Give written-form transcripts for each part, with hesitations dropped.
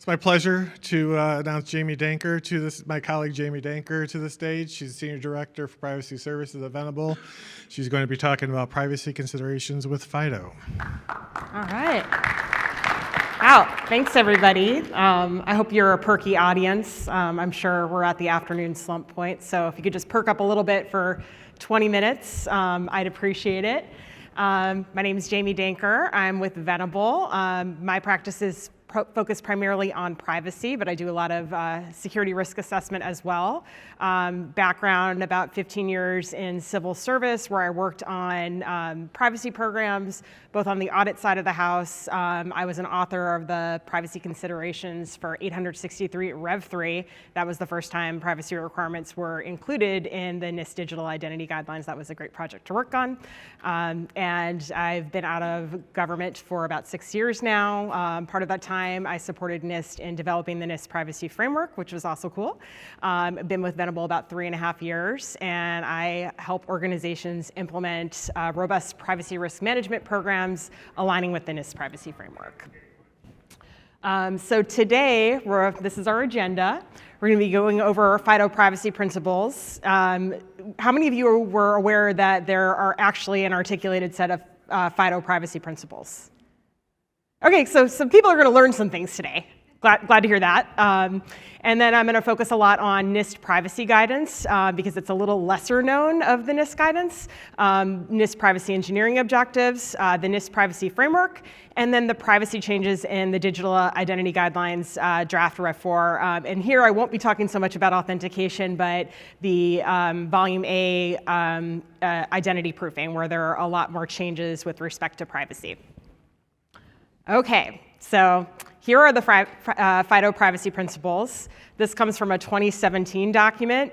my pleasure to announce Jamie Danker my colleague Jamie Danker to the stage. She's Senior Director for Privacy Services at Venable. She's going to be talking about privacy considerations with FIDO. All right. Wow, thanks everybody. I hope you're a perky audience. I'm sure we're at the afternoon slump point, so if you could just perk up a little bit for 20 minutes, I'd appreciate it. My name is Jamie Danker. I'm with Venable. My practice is focused primarily on privacy, but I do a lot of security risk assessment as well. Background, about 15 years in civil service, where I worked on privacy programs, both on the audit side of the house. I was an author of the privacy considerations for 863 Rev 3. That was the first time privacy requirements were included in the NIST Digital Identity Guidelines. That was a great project to work on. And I've been out of government for about 6 years now. Part of that time, I supported NIST in developing the NIST privacy framework, which was also cool. I've been with Venable about 3.5 years, and I help organizations implement robust privacy risk management programs aligning with the NIST privacy framework. So today, this is our agenda. We're going to be going over FIDO privacy principles. How many of you were aware that there are actually an articulated set of FIDO privacy principles? Okay, so some people are going to learn some things today. Glad to hear that. And then I'm going to focus a lot on NIST privacy guidance because it's a little lesser known of the NIST guidance, NIST privacy engineering objectives, the NIST privacy framework, and then the privacy changes in the digital identity guidelines draft Rev 4. And here I won't be talking so much about authentication, but the volume A identity proofing, where there are a lot more changes with respect to privacy. Okay, so here are the FIDO privacy principles. This comes from a 2017 document.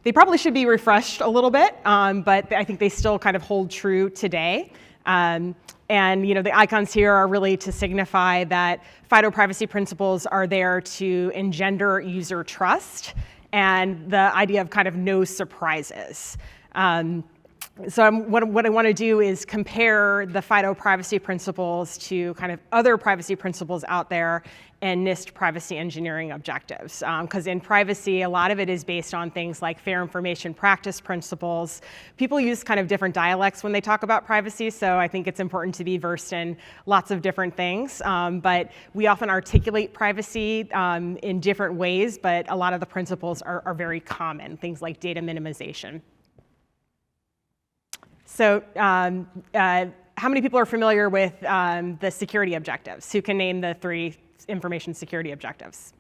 They probably should be refreshed a little bit, but I think they still kind of hold true today. And the icons here are really to signify that FIDO privacy principles are there to engender user trust and the idea of kind of no surprises. So what I want to do is compare the FIDO privacy principles to kind of other privacy principles out there and NIST privacy engineering objectives. Because in privacy, a lot of it is based on things like fair information practice principles. People use kind of different dialects when they talk about privacy, so I think it's important to be versed in lots of different things. But we often articulate privacy in different ways, but a lot of the principles are very common, things like data minimization. So how many people are familiar with the security objectives? Who can name the 3 information security objectives?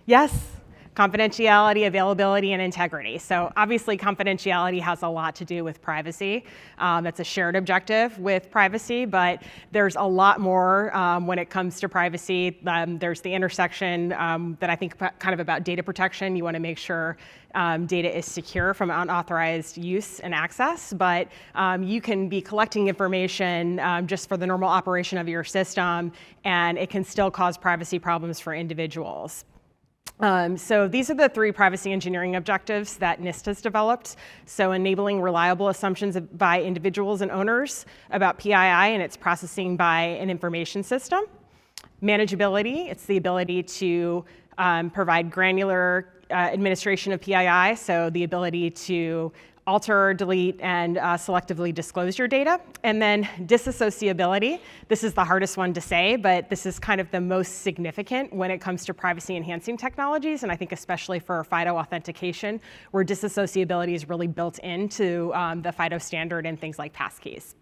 Yes. Confidentiality, availability, and integrity. So obviously confidentiality has a lot to do with privacy. That's a shared objective with privacy, but there's a lot more when it comes to privacy. There's the intersection that I think kind of about data protection. You want to make sure data is secure from unauthorized use and access, but you can be collecting information just for the normal operation of your system, and it can still cause privacy problems for individuals. So these are the 3 privacy engineering objectives that NIST has developed. So enabling reliable assumptions by individuals and owners about PII and its processing by an information system. Manageability, it's the ability to provide granular administration of PII, so the ability to alter, delete, and selectively disclose your data. And then disassociability. This is the hardest one to say, but this is kind of the most significant when it comes to privacy-enhancing technologies, and I think especially for FIDO authentication, where disassociability is really built into the FIDO standard and things like passkeys.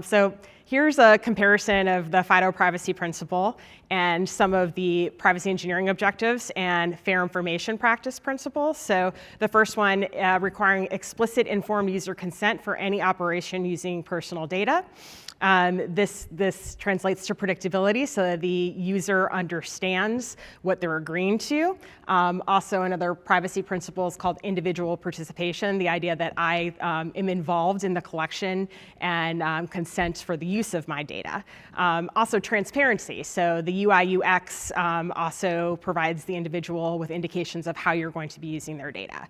So here's a comparison of the FIDO privacy principle and some of the privacy engineering objectives and fair information practice principles. So the first one, requiring explicit informed user consent for any operation using personal data. This translates to predictability, so that the user understands what they're agreeing to. Also, another privacy principle is called individual participation, the idea that I am involved in the collection and consent for the use of my data. Also, transparency, so the UI UX also provides the individual with indications of how you're going to be using their data.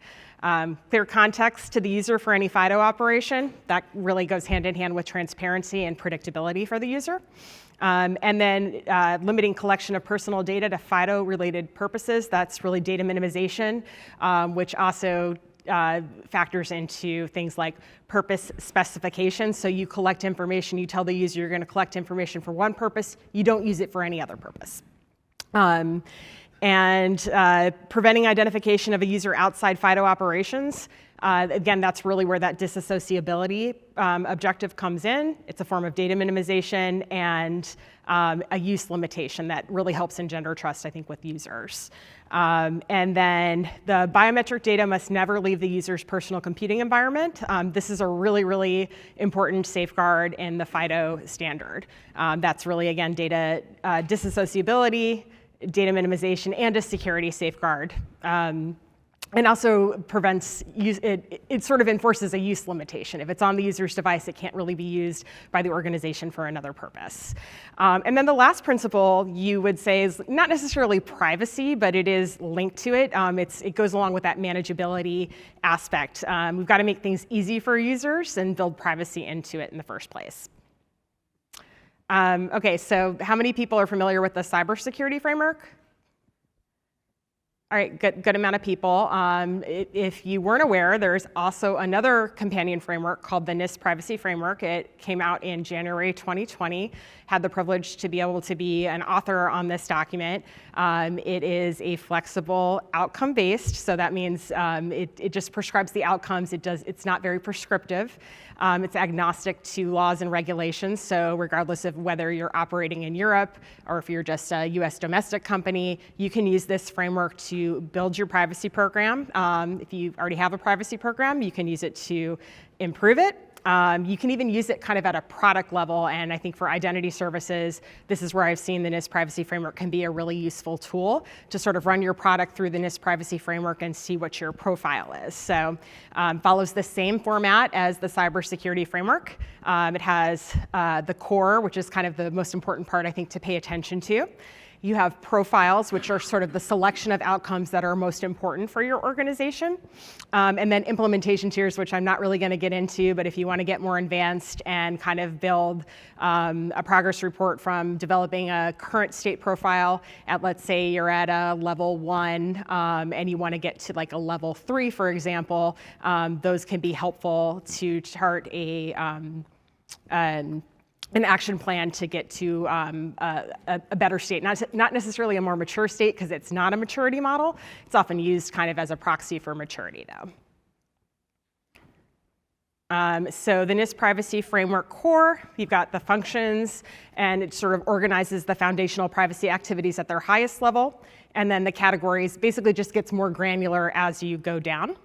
Clear context to the user for any FIDO operation. That really goes hand in hand with transparency and predictability for the user. And then limiting collection of personal data to FIDO-related purposes. That's really data minimization, which also factors into things like purpose specification. So you collect information, you tell the user you're going to collect information for one purpose, you don't use it for any other purpose. And preventing identification of a user outside FIDO operations. Again, that's really where that disassociability objective comes in. It's a form of data minimization and a use limitation that really helps engender trust, I think, with users. And then the biometric data must never leave the user's personal computing environment. This is a really, really important safeguard in the FIDO standard. That's really, again, data disassociability, data minimization, and a security safeguard. And also prevents use, it sort of enforces a use limitation. If it's on the user's device, it can't really be used by the organization for another purpose. And then the last principle you would say is not necessarily privacy, but it is linked to it. It goes along with that manageability aspect. We've got to make things easy for users and build privacy into it in the first place. Okay, so how many people are familiar with the cybersecurity framework? All right, good amount of people. If you weren't aware, there's also another companion framework called the NIST Privacy Framework. It came out in January 2020. Had the privilege to be able to be an author on this document. It is a flexible outcome-based, so that means it just prescribes the outcomes. It's not very prescriptive. It's agnostic to laws and regulations, so regardless of whether you're operating in Europe or if you're just a US domestic company, you can use this framework to build your privacy program. If you already have a privacy program, you can use it to improve it. You can even use it kind of at a product level, and I think for identity services, this is where I've seen the NIST Privacy Framework can be a really useful tool to sort of run your product through the NIST Privacy Framework and see what your profile is. So follows the same format as the cybersecurity framework. It has the core, which is kind of the most important part, I think, to pay attention to. You have profiles, which are sort of the selection of outcomes that are most important for your organization. And then implementation tiers, which I'm not really going to get into, but if you want to get more advanced and kind of build a progress report from developing a current state profile at, let's say you're at a level 1 and you want to get to like a level 3, for example, those can be helpful to chart an action plan to get to a better state, not necessarily a more mature state because it's not a maturity model. It's often used kind of as a proxy for maturity though. So the NIST Privacy Framework core, you've got the functions, and it sort of organizes the foundational privacy activities at their highest level, and then the categories basically just gets more granular as you go down.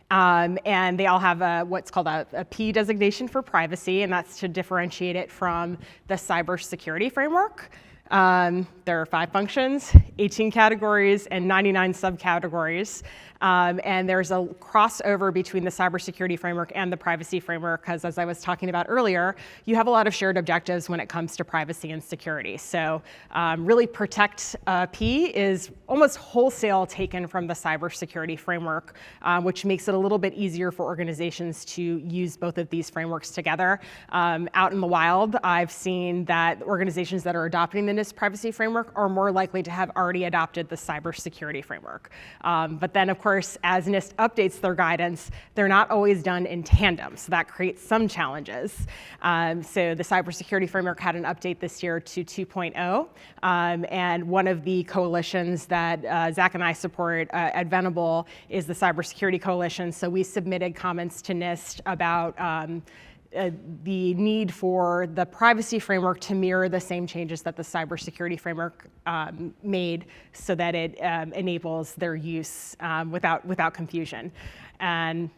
And they all have what's called a P designation for privacy, and that's to differentiate it from the cybersecurity framework. There are 5 functions, 18 categories, and 99 subcategories. And there's a crossover between the cybersecurity framework and the privacy framework, because as I was talking about earlier, you have a lot of shared objectives when it comes to privacy and security. So really protect P is almost wholesale taken from the cybersecurity framework, which makes it a little bit easier for organizations to use both of these frameworks together. Out in the wild, I've seen that organizations that are adopting the NIST privacy framework are more likely to have already adopted the cybersecurity framework. But then, of course, as NIST updates their guidance, they're not always done in tandem, so that creates some challenges. So the cybersecurity framework had an update this year to 2.0, and one of the coalitions that Zach and I support at Venable is the Cybersecurity Coalition, so we submitted comments to NIST about the need for the privacy framework to mirror the same changes that the cybersecurity framework made so that it enables their use without confusion. And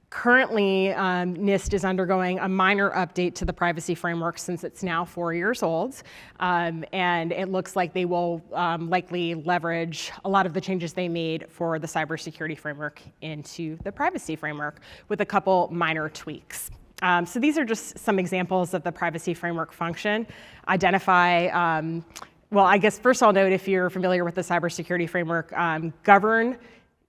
currently, NIST is undergoing a minor update to the privacy framework since it's now 4 years old. And it looks like they will likely leverage a lot of the changes they made for the cybersecurity framework into the privacy framework with a couple minor tweaks. So these are just some examples of the privacy framework function. Identify, well, I guess first I'll note if you're familiar with the cybersecurity framework, govern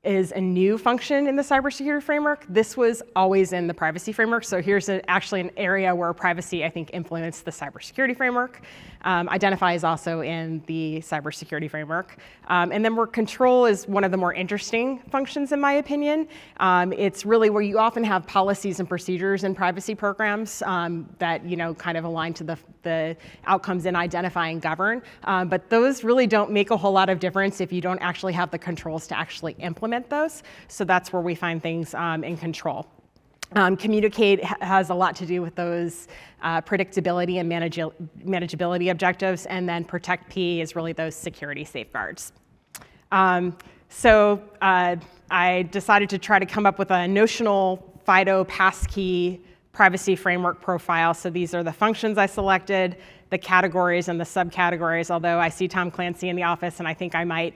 is a new function in the cybersecurity framework. This was always in the privacy framework. So here's actually an area where privacy, I think, influenced the cybersecurity framework. Identify is also in the cybersecurity framework. And then where control is one of the more interesting functions, in my opinion. It's really where you often have policies and procedures in privacy programs that kind of align to the outcomes in identify and govern. But those really don't make a whole lot of difference if you don't actually have the controls to actually implement those. So that's where we find things in control. Communicate has a lot to do with those predictability and manageability objectives, and then protect P is really those security safeguards. So I decided to try to come up with a notional FIDO passkey privacy framework profile. So these are the functions I selected, the categories and the subcategories, although I see Tom Clancy in the office and I think I might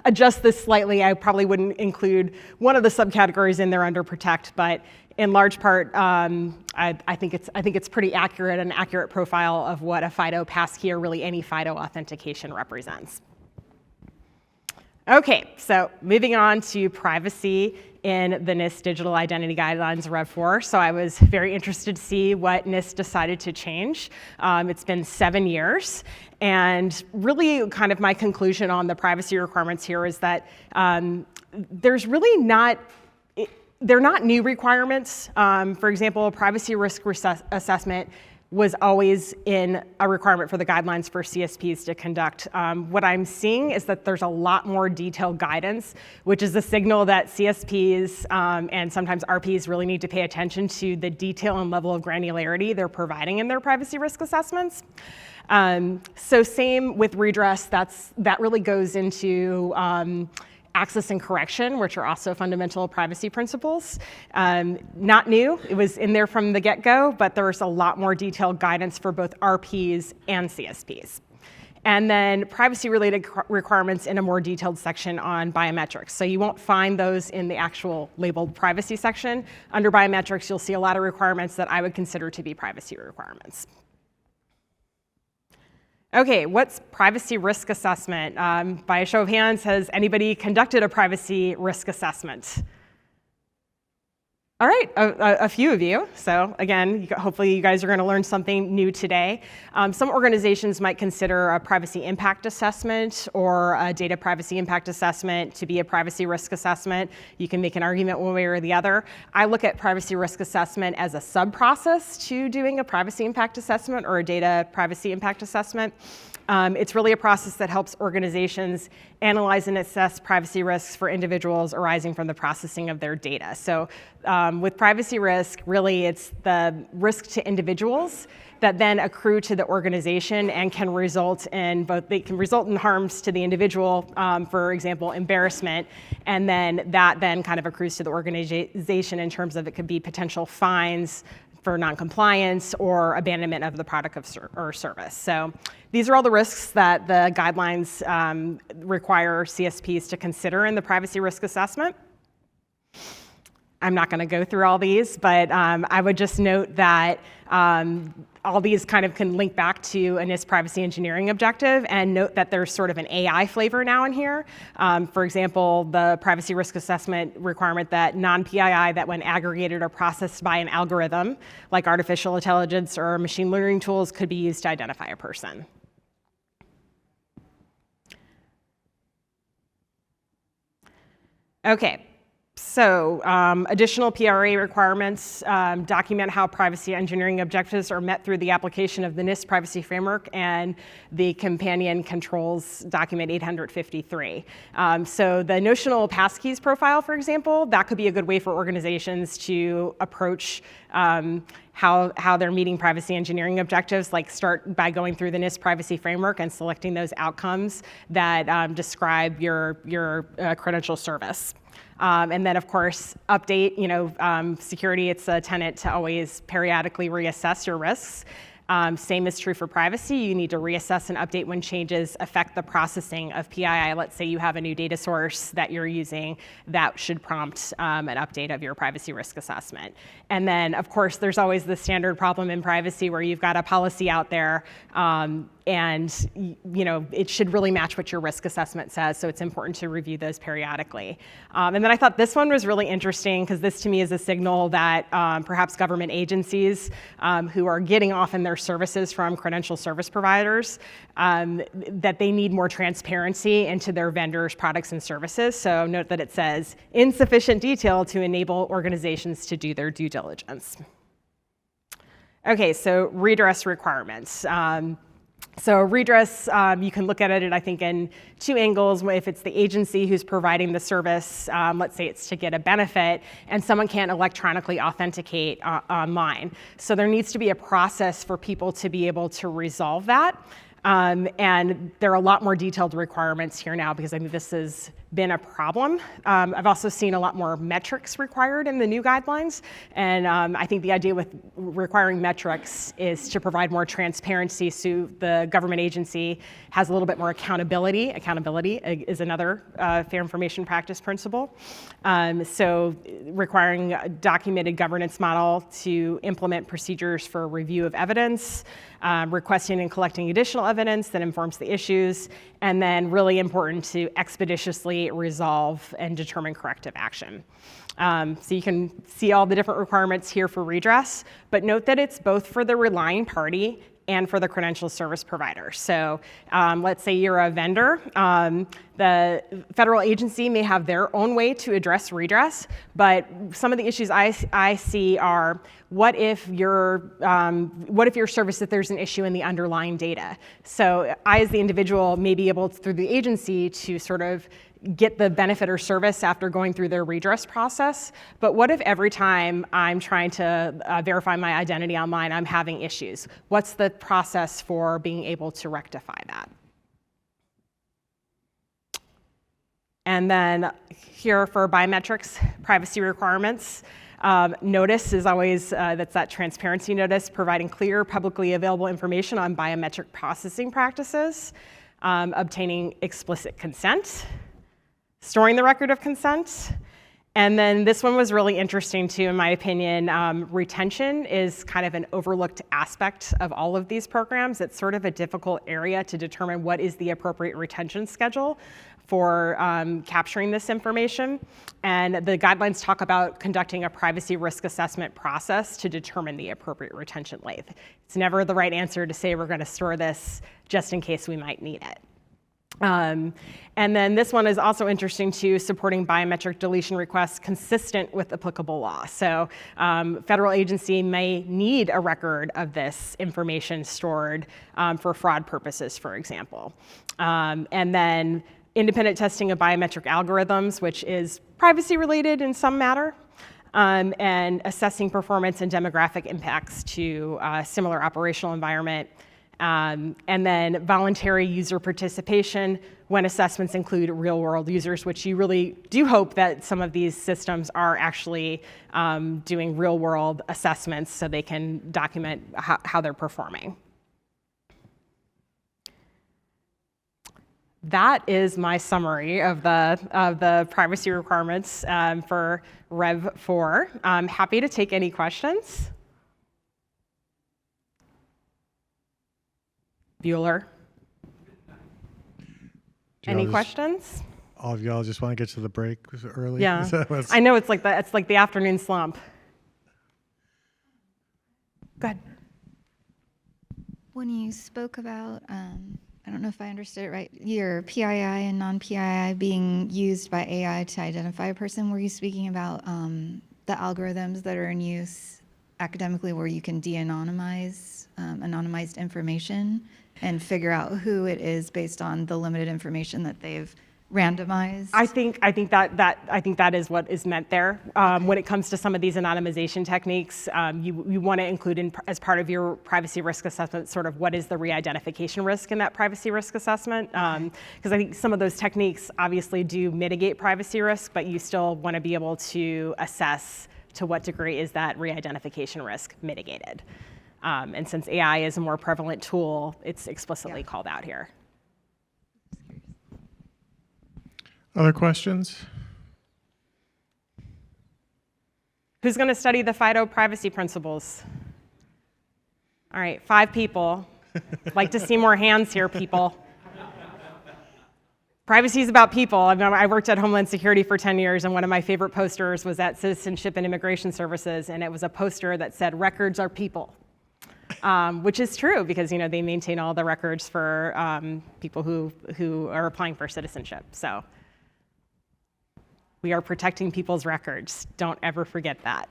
adjust this slightly. I probably wouldn't include one of the subcategories in there under protect, but in large part, I think it's pretty accurate, an accurate profile of what a FIDO passkey or really any FIDO authentication represents. Okay, so moving on to privacy in the NIST Digital Identity Guidelines Rev 4. So I was very interested to see what NIST decided to change. It's been 7 years. And really kind of my conclusion on the privacy requirements here is that there's really not, they're not new requirements. For example, a privacy risk assessment was always in a requirement for the guidelines for CSPs to conduct. What I'm seeing is that there's a lot more detailed guidance, which is a signal that CSPs and sometimes RPs really need to pay attention to the detail and level of granularity they're providing in their privacy risk assessments. So same with redress, that really goes into access and correction, which are also fundamental privacy principles. Not new, it was in there from the get-go, but there's a lot more detailed guidance for both RPs and CSPs. And then privacy-related requirements in a more detailed section on biometrics. So you won't find those in the actual labeled privacy section. Under biometrics, you'll see a lot of requirements that I would consider to be privacy requirements. Okay, what's privacy risk assessment? By a show of hands, has anybody conducted a privacy risk assessment? All right, a few of you. So again, hopefully you guys are going to learn something new today. Some organizations might consider a privacy impact assessment or a data privacy impact assessment to be a privacy risk assessment. You can make an argument one way or the other. I look at privacy risk assessment as a sub-process to doing a privacy impact assessment or a data privacy impact assessment. It's really a process that helps organizations analyze and assess privacy risks for individuals arising from the processing of their data. So with privacy risk, really it's the risk to individuals that then accrue to the organization and can result in they can result in harms to the individual, for example, embarrassment, and then that then kind of accrues to the organization in terms of it could be potential fines for noncompliance or abandonment of the product or service. So these are all the risks that the guidelines require CSPs to consider in the privacy risk assessment. I'm not going to go through all these, but I would just note that all these kind of can link back to a NIST privacy engineering objective, and note that there's sort of an AI flavor now in here. For example, the privacy risk assessment requirement that non-PII that when aggregated or processed by an algorithm, like artificial intelligence or machine learning tools, could be used to identify a person. Okay. So additional PRA requirements document how privacy engineering objectives are met through the application of the NIST privacy framework and the companion controls document 853. So the notional passkeys profile, for example, that could be a good way for organizations to approach how they're meeting privacy engineering objectives, like start by going through the NIST privacy framework and selecting those outcomes that describe your credential service. And then, of course, update, security, it's a tenet to always periodically reassess your risks. Same is true for privacy. You need to reassess and update when changes affect the processing of PII. Let's say you have a new data source that you're using, that should prompt an update of your privacy risk assessment. And then, of course, there's always the standard problem in privacy where you've got a policy out there and it should really match what your risk assessment says, so it's important to review those periodically. And then I thought this one was really interesting because this to me is a signal that perhaps government agencies who are getting often their services from credential service providers, that they need more transparency into their vendors' products and services. So note that it says insufficient detail to enable organizations to do their due diligence. Okay, so redress requirements. So redress, you can look at it, I think, in two angles. If it's the agency who's providing the service, let's say it's to get a benefit, and someone can't electronically authenticate online. So there needs to be a process for people to be able to resolve that. And there are a lot more detailed requirements here now because I think this has been a problem. I've also seen a lot more metrics required in the new guidelines. And I think the idea with requiring metrics is to provide more transparency so the government agency has a little bit more accountability. Accountability is another fair information practice principle. So requiring a documented governance model to implement procedures for review of evidence, requesting and collecting additional evidence that informs the issues, and then really important to expeditiously resolve and determine corrective action. So you can see all the different requirements here for redress, but note that it's both for the relying party and for the credential service provider. So let's say you're a vendor. The federal agency may have their own way to address redress, but some of the issues I see are, what if your service, if there's an issue in the underlying data? So I, as the individual, may be able, through the agency, to sort of get the benefit or service after going through their redress process. But what if every time I'm trying to verify my identity online, I'm having issues? What's the process for being able to rectify that? And then here for biometrics, privacy requirements. Notice is always, that's that transparency notice, providing clear, publicly available information on biometric processing practices, obtaining explicit consent, storing the record of consent. And then this one was really interesting too, in my opinion. Retention is kind of an overlooked aspect of all of these programs. It's sort of a difficult area to determine what is the appropriate retention schedule for capturing this information. And the guidelines talk about conducting a privacy risk assessment process to determine the appropriate retention length. It's never the right answer to say we're going to store this just in case we might need it. And then this one is also interesting too, supporting biometric deletion requests consistent with applicable law. So federal agency may need a record of this information stored for fraud purposes, for example. And then independent testing of biometric algorithms, which is privacy related in some matter. And assessing performance and demographic impacts to a similar operational environment. And then voluntary user participation when assessments include real-world users, which you really do hope that some of these systems are actually doing real-world assessments so they can document how they're performing. That is my summary of the privacy requirements for Rev 4. I'm happy to take any questions. Bueller. Any questions? All of y'all just want to get to the break early? Yeah. I know it's like the afternoon slump. Go ahead. When you spoke about, I don't know if I understood it right, your PII and non-PII being used by AI to identify a person, were you speaking about the algorithms that are in use academically where you can de-anonymize anonymized information and figure out who it is based on the limited information that they've randomized? I think that is what is meant there. When it comes to some of these anonymization techniques, you want to include as part of your privacy risk assessment sort of what is the re-identification risk in that privacy risk assessment. Because I think some of those techniques obviously do mitigate privacy risk, but you still want to be able to assess to what degree is that re-identification risk mitigated. And since AI is a more prevalent tool, it's explicitly called out here. Other questions? Who's going to study the FIDO privacy principles? All right, 5 people. Like to see more hands here, people. Privacy is about people. I worked at Homeland Security for 10 years, and one of my favorite posters was at Citizenship and Immigration Services, and it was a poster that said, "Records are people," which is true because they maintain all the records for people who are applying for citizenship. So we are protecting people's records. Don't ever forget that.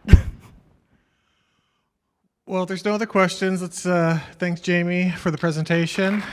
Well, if there's no other questions, let's thank Jamie for the presentation.